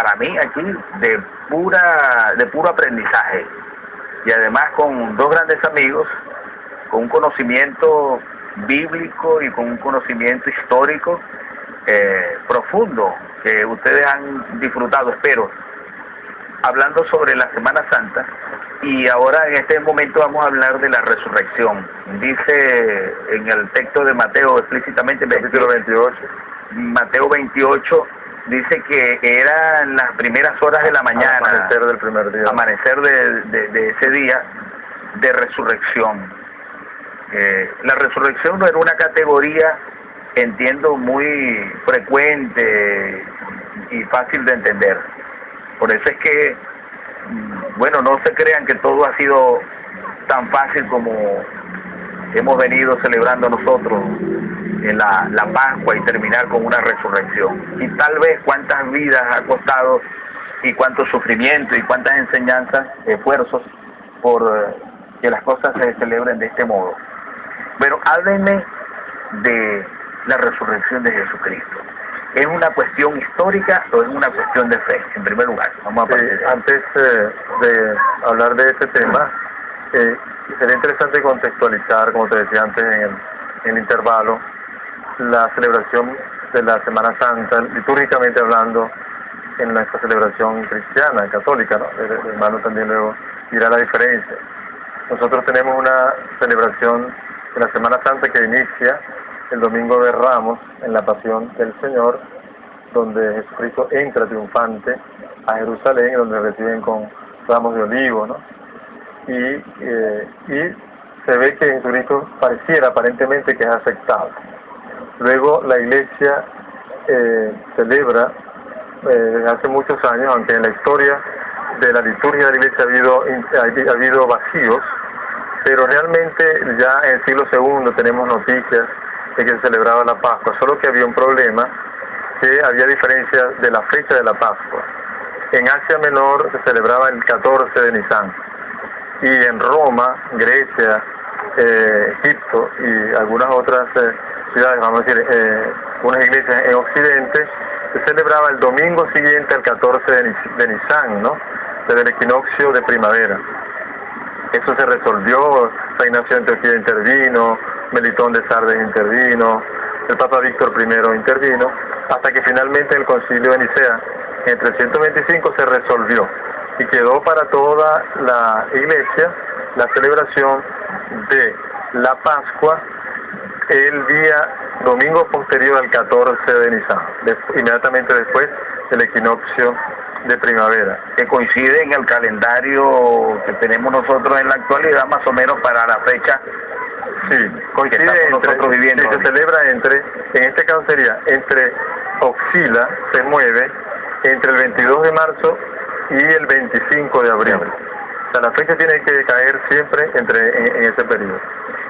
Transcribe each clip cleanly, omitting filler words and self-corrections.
para mí aquí de puro aprendizaje, y además con dos grandes amigos, con un conocimiento bíblico y con un conocimiento histórico profundo que ustedes han disfrutado, espero, hablando sobre la Semana Santa. Y ahora en este momento vamos a hablar de la resurrección. Dice en el texto de Mateo explícitamente, capítulo 28, Mateo 28, dice que eran las primeras horas de la mañana, amanecer del primer día, amanecer de ese día de resurrección. La resurrección no era una categoría, entiendo, muy frecuente y fácil de entender. Por eso es que, bueno, no se crean que todo ha sido tan fácil como hemos venido celebrando nosotros en la Pascua y terminar con una resurrección. Y tal vez cuántas vidas ha costado y cuánto sufrimiento y cuántas enseñanzas, esfuerzos por que las cosas se celebren de este modo. Bueno, háblenme de la resurrección de Jesucristo. ¿Es una cuestión histórica o es una cuestión de fe? En primer lugar, vamos a partir. Antes de hablar de este tema, sería interesante contextualizar, como te decía antes en el intervalo, la celebración de la Semana Santa, litúrgicamente hablando, en nuestra celebración cristiana, católica, ¿no? El hermano también luego dirá la diferencia. Nosotros tenemos una celebración de la Semana Santa que inicia el Domingo de Ramos en la Pasión del Señor, donde Jesucristo entra triunfante a Jerusalén, donde reciben con ramos de olivo, ¿no? Y se ve que Jesucristo pareciera aparentemente que es aceptado. Luego la Iglesia celebra desde hace muchos años, aunque en la historia de la liturgia de la Iglesia ha habido vacíos, pero realmente ya en el siglo II tenemos noticias de que se celebraba la Pascua, solo que había un problema, que había diferencias de la fecha de la Pascua. En Asia Menor se celebraba el 14 de Nisan, y en Roma, Grecia, Egipto y algunas otras ciudades, vamos a decir, unas iglesias en Occidente, se celebraba el domingo siguiente al 14 de Nisan, ¿no? Desde el equinoccio de primavera. Eso se resolvió, San Ignacio de Antioquía intervino, Melitón de Sardes intervino, el Papa Víctor I intervino, hasta que finalmente el Concilio de Nicea, en 325, se resolvió y quedó para toda la Iglesia la celebración de la Pascua el día domingo posterior al 14 de Nisan, inmediatamente después del equinoccio de primavera, que coincide en el calendario que tenemos nosotros en la actualidad, más o menos para la fecha. Sí, coincide nosotros viviendo. Sí, se celebra en este caso sería oscila, se mueve entre el 22 de marzo y el 25 de abril. O sea, la fecha tiene que caer siempre en ese periodo.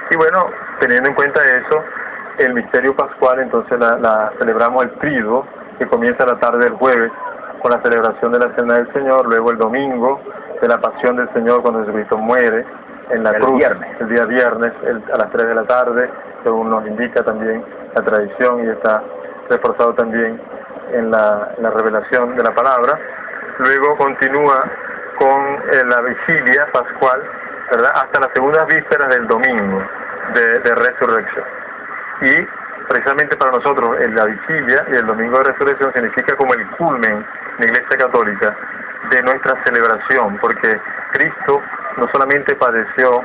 Y bueno, teniendo en cuenta eso, el misterio pascual, entonces la celebramos el triduo, que comienza la tarde del jueves con la celebración de la Cena del Señor, luego el domingo de la Pasión del Señor cuando Jesucristo muere en la cruz, el día viernes a las 3 de la tarde, según nos indica también la tradición y está reforzado también en la revelación de la palabra. Luego continúa con la vigilia pascual, ¿verdad?, hasta las segundas vísperas del domingo de resurrección. Y precisamente para nosotros la vigilia y el domingo de resurrección significa como el culmen en la Iglesia Católica de nuestra celebración, porque Cristo no solamente padeció,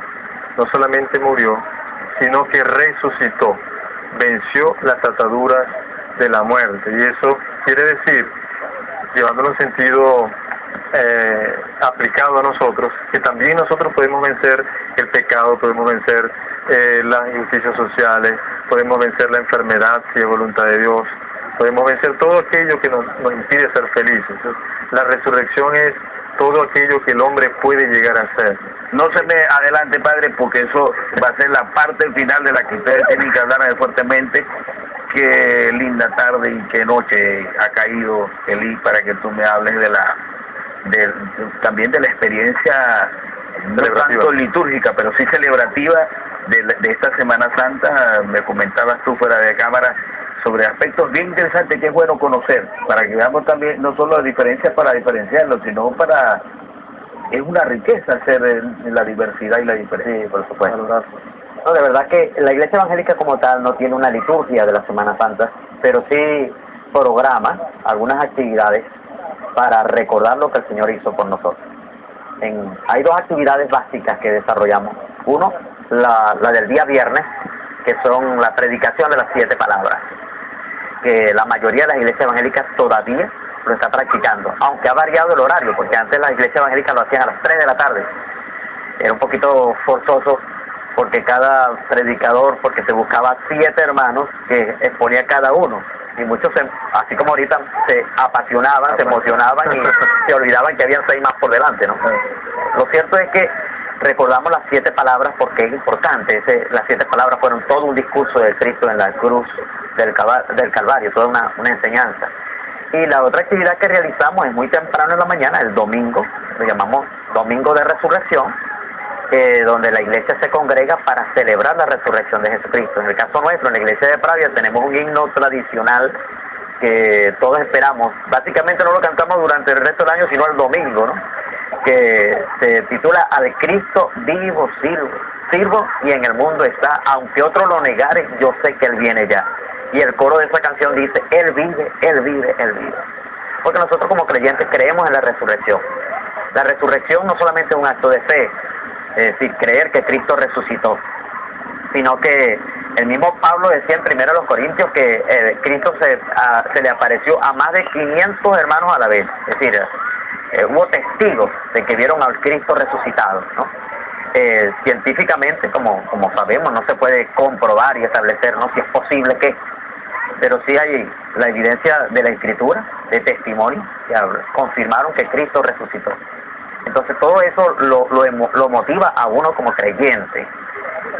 no solamente murió, sino que resucitó, venció las ataduras de la muerte. Y eso quiere decir, llevándolo en sentido aplicado a nosotros, que también nosotros podemos vencer el pecado, podemos vencer las injusticias sociales, podemos vencer la enfermedad si es voluntad de Dios, podemos vencer todo aquello que nos impide ser felices. La resurrección es todo aquello que el hombre puede llegar a ser. No se me adelante, padre, porque eso va a ser la parte final de la que ustedes tienen que hablar fuertemente. Qué linda tarde y qué noche ha caído, Eli, para que tú me hables también de la experiencia no tanto litúrgica, pero sí celebrativa de esta Semana Santa. Me comentabas tú fuera de cámara sobre aspectos bien interesantes que es bueno conocer, para que veamos también no solo las diferencias para diferenciarlos, sino para... es una riqueza hacer la diversidad y la diferencia. Sí, por supuesto. No, de verdad que la Iglesia Evangélica como tal no tiene una liturgia de la Semana Santa, pero sí programa algunas actividades para recordar lo que el Señor hizo por nosotros. Hay dos actividades básicas que desarrollamos. Uno, la del día viernes, que son la predicación de las 7 palabras, que la mayoría de las iglesias evangélicas todavía lo está practicando, aunque ha variado el horario, porque antes las iglesias evangélicas lo hacían a las 3 de la tarde. Era un poquito forzoso, porque cada predicador, porque se buscaba 7 hermanos que exponía cada uno, y muchos, así como ahorita, se apasionaban, se emocionaban y se olvidaban que habían 6 más por delante, ¿no? Lo cierto es que recordamos las 7 palabras porque es importante. Las 7 palabras fueron todo un discurso de Cristo en la cruz del Calvario, toda una enseñanza. Y la otra actividad que realizamos es muy temprano en la mañana, el domingo, lo llamamos Domingo de Resurrección, donde la iglesia se congrega para celebrar la resurrección de Jesucristo. En el caso nuestro, en la iglesia de Pravia, tenemos un himno tradicional que todos esperamos. Básicamente no lo cantamos durante el resto del año, sino el domingo, ¿no? Que se titula Al Cristo vivo sirvo y en el mundo está, aunque otro lo negare, yo sé que Él viene ya. Y el coro de esa canción dice, Él vive, Él vive, Él vive. Porque nosotros como creyentes creemos en la resurrección. La resurrección no solamente es un acto de fe, es decir, creer que Cristo resucitó, sino que el mismo Pablo decía en 1 Corintios que Cristo se le apareció a más de 500 hermanos a la vez. Es decir, hubo testigos de que vieron al Cristo resucitado, ¿no? Científicamente, como sabemos, no se puede comprobar y establecer, ¿no?, si es posible que, pero sí hay la evidencia de la Escritura, de testimonio, que confirmaron que Cristo resucitó. Entonces todo eso lo motiva a uno como creyente,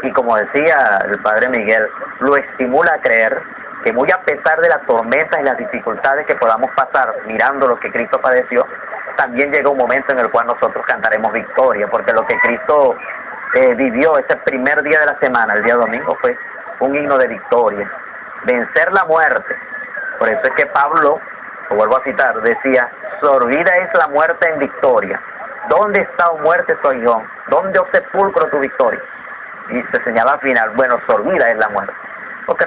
y como decía el Padre Miguel, lo estimula a creer que muy a pesar de las tormentas y las dificultades que podamos pasar mirando lo que Cristo padeció, también llega un momento en el cual nosotros cantaremos victoria, porque lo que Cristo vivió ese primer día de la semana, el día domingo, fue un himno de victoria, vencer la muerte. Por eso es que Pablo, lo vuelvo a citar, decía, sorbida es la muerte en victoria. ¿Dónde está, oh muerte, tu aguijón? ¿Dónde, oh sepulcro, tu victoria? Y se señala al final, bueno, sorbida es la muerte. Porque